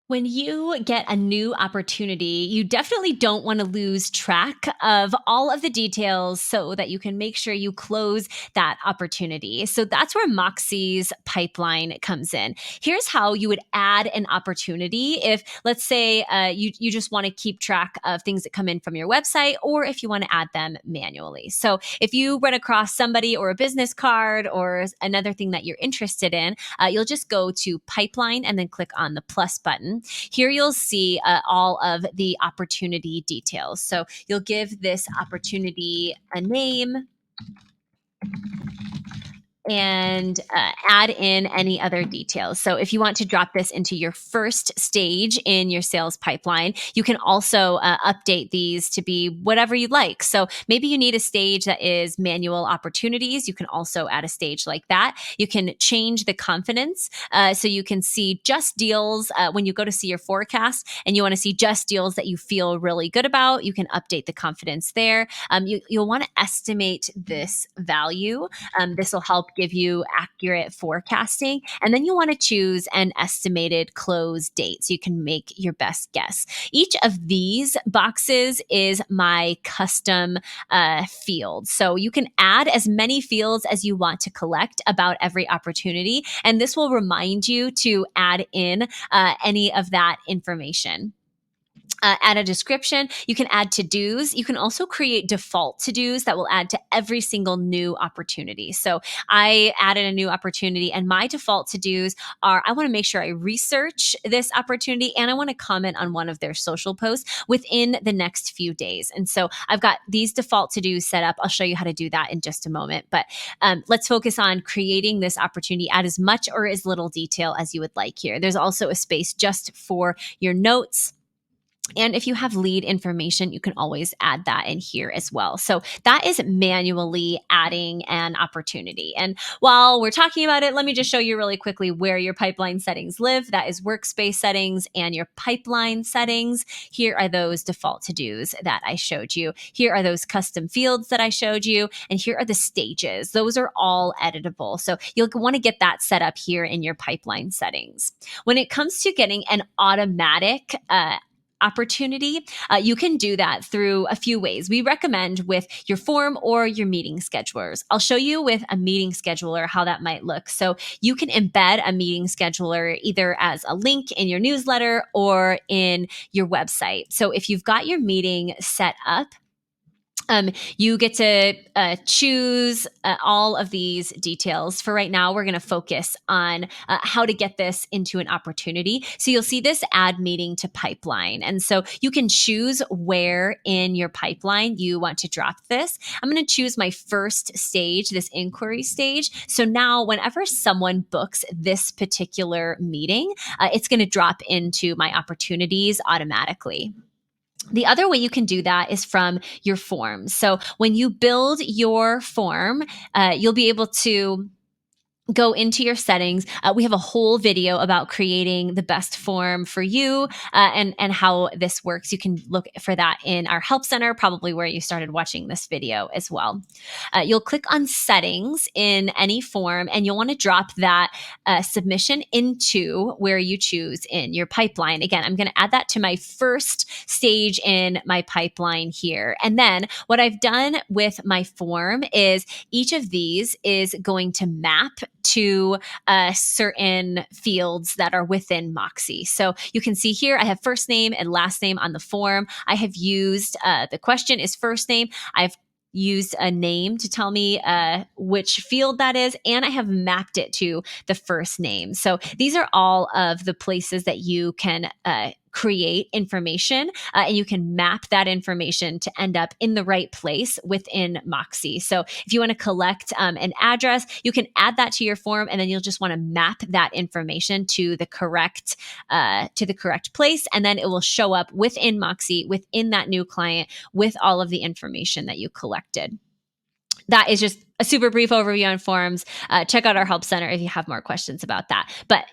When you get a new opportunity, you definitely don't want to lose track of all of the details so that you can make sure you close that opportunity. So that's where Moxie's pipeline comes in. Here's how you would add an opportunity if, let's say, you just want to keep track of things that come in from your website, or if you want to add them manually. So if you run across somebody or a business card or another thing that you're interested in, you'll just go to pipeline and then click on the plus button. Here you'll see all of the opportunity details. So you'll give this opportunity a name and add in any other details. So if you want to drop this into your first stage in your sales pipeline, you can also update these to be whatever you like. So maybe you need a stage that is manual opportunities. You can also add a stage like that. You can change the confidence. So you can see just deals when you go to see your forecast and you want to see just deals that you feel really good about. You can update the confidence there. You'll want to estimate this value. This will help give you accurate forecasting. And then you want to choose an estimated close date so you can make your best guess. Each of these boxes is my custom field. So you can add as many fields as you want to collect about every opportunity. And this will remind you to add in any of that information. Add a description. You can add to-dos. You can also create default to-dos that will add to every single new opportunity. So I added a new opportunity and my default to-dos are, I want to make sure I research this opportunity and I want to comment on one of their social posts within the next few days. And so I've got these default to-dos set up. I'll show you how to do that in just a moment. But let's focus on creating this opportunity. Add as much or as little detail as you would like here. There's also a space just for your notes. And if you have lead information, you can always add that in here as well. So that is manually adding an opportunity. And while we're talking about it, let me just show you really quickly where your pipeline settings live. That is workspace settings and your pipeline settings. Here are those default to-dos that I showed you. Here are those custom fields that I showed you. And here are the stages. Those are all editable. So you'll want to get that set up here in your pipeline settings. When it comes to getting an automatic opportunity, you can do that through a few ways. We recommend with your form or your meeting schedulers. I'll show you with a meeting scheduler how that might look. So you can embed a meeting scheduler either as a link in your newsletter or in your website. So if you've got your meeting set up, you get to choose all of these details. For right now, we're going to focus on how to get this into an opportunity. So you'll see this add meeting to pipeline. And so you can choose where in your pipeline you want to drop this. I'm going to choose my first stage, this inquiry stage. So now whenever someone books this particular meeting, it's going to drop into my opportunities automatically. The other way you can do that is from your forms. So when you build your form, you'll be able to go into your settings. We have a whole video about creating the best form for you and how this works. You can look for that in our help center, probably where you started watching this video as well. You'll click on settings in any form and you'll want to drop that submission into where you choose in your pipeline. Again, I'm going to add that to my first stage in my pipeline here. And then what I've done with my form is each of these is going to map to certain fields that are within Moxie. So you can see here, I have first name and last name on the form. I have used, the question is first name. I've used a name to tell me which field that is, and I have mapped it to the first name. So these are all of the places that you can create information and you can map that information to end up in the right place within Moxie. So if you want to collect an address, you can add that to your form and then you'll just want to map that information to the correct place. And then it will show up within Moxie, within that new client with all of the information that you collected. That is just a super brief overview on forms. Check out our help center if you have more questions about that. But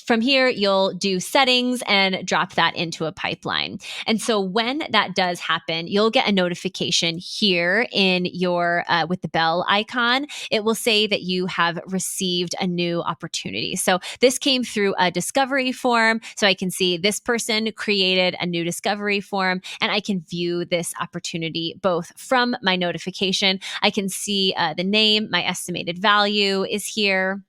from here, you'll do settings and drop that into a pipeline. And so when that does happen, you'll get a notification here in your with the bell icon. It will say that you have received a new opportunity. So this came through a discovery form. So I can see this person created a new discovery form, and I can view this opportunity both from my notification. I can see the name, my estimated value is here.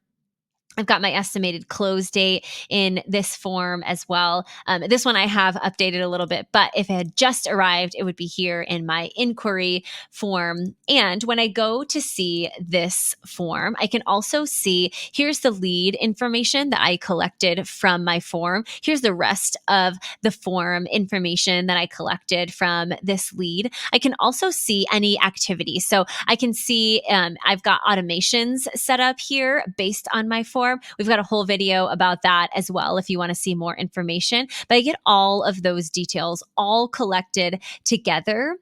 I've got my estimated close date in this form as well. This one I have updated a little bit, but if it had just arrived, it would be here in my inquiry form. And when I go to see this form, I can also see here's the lead information that I collected from my form. Here's the rest of the form information that I collected from this lead. I can also see any activity. So I can see I've got automations set up here based on my form. We've got a whole video about that as well if you want to see more information. But I get all of those details all collected together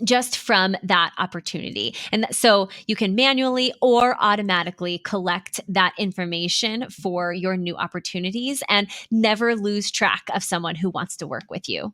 just from that opportunity. And so you can manually or automatically collect that information for your new opportunities and never lose track of someone who wants to work with you.